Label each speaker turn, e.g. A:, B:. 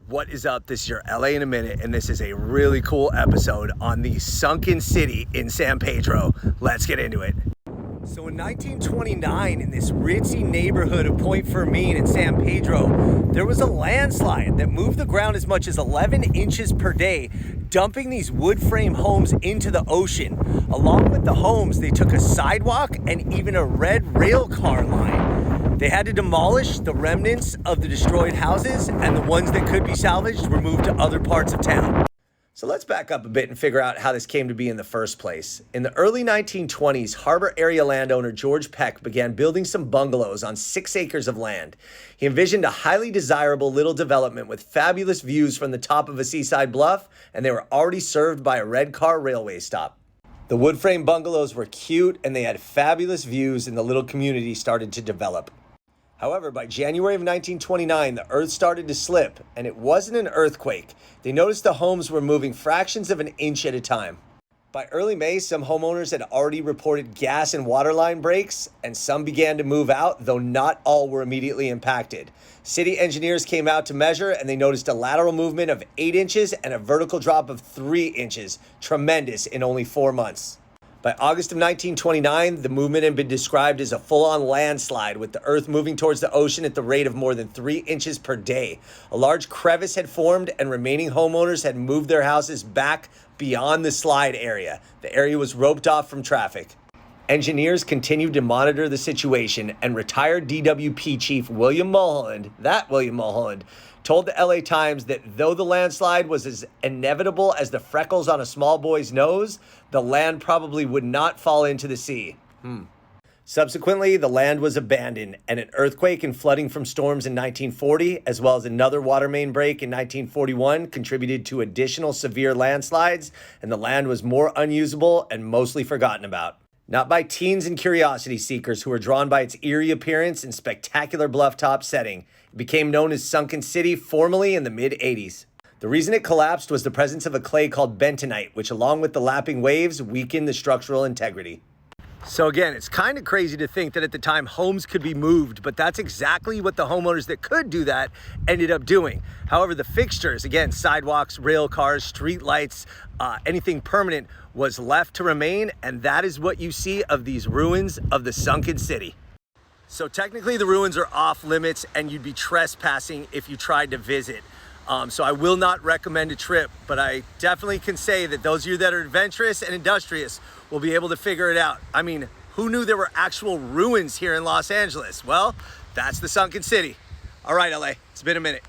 A: What is up? This is your LA in a minute, and this is a really cool episode on the Sunken City in San Pedro. Let's get into it. So in 1929, in this ritzy neighborhood of Point Fermin in San Pedro, there was a landslide that moved the ground as much as 11 inches per day, dumping these wood frame homes into the ocean. Along with the homes, they took a sidewalk and even a red rail car line. They had to demolish the remnants of the destroyed houses, and the ones that could be salvaged were moved to other parts of town. So let's back up a bit and figure out how this came to be in the first place. In the early 1920s, harbor area landowner George Peck began building some bungalows on 6 acres of land. He envisioned a highly desirable little development with fabulous views from the top of a seaside bluff, and they were already served by a red car railway stop. The wood frame bungalows were cute, and they had fabulous views, and the little community started to develop. However, by January of 1929, the earth started to slip, and it wasn't an earthquake. They noticed the homes were moving fractions of an inch at a time. By early May, some homeowners had already reported gas and water line breaks, and some began to move out, though not all were immediately impacted. City engineers came out to measure, and they noticed a lateral movement of 8 inches and a vertical drop of 3 inches. Tremendous in only 4 months. By August of 1929, the movement had been described as a full-on landslide, with the earth moving towards the ocean at the rate of more than 3 inches per day. A large crevice had formed, and remaining homeowners had moved their houses back beyond the slide area. The area was roped off from traffic. Engineers continued to monitor the situation, and retired DWP chief William Mulholland, told the LA Times that though the landslide was as inevitable as the freckles on a small boy's nose, the land probably would not fall into the sea. Subsequently, the land was abandoned, and an earthquake and flooding from storms in 1940, as well as another water main break in 1941, contributed to additional severe landslides, and the land was more unusable and mostly forgotten about. Not by teens and curiosity seekers who were drawn by its eerie appearance and spectacular bluff-top setting. It became known as Sunken City formally in the mid-'80s. The reason it collapsed was the presence of a clay called bentonite, which along with the lapping waves weakened the structural integrity. So again, it's kind of crazy to think that at the time homes could be moved, but that's exactly what the homeowners that could do that ended up doing. However, the fixtures, again, sidewalks, rail cars, street lights, anything permanent was left to remain, and that is what you see of these ruins of the Sunken City. So technically the ruins are off limits and you'd be trespassing if you tried to visit. So I will not recommend a trip, but I definitely can say that those of you that are adventurous and industrious will be able to figure it out. I mean, who knew there were actual ruins here in Los Angeles? Well, that's the Sunken City. All right, LA, it's been a minute.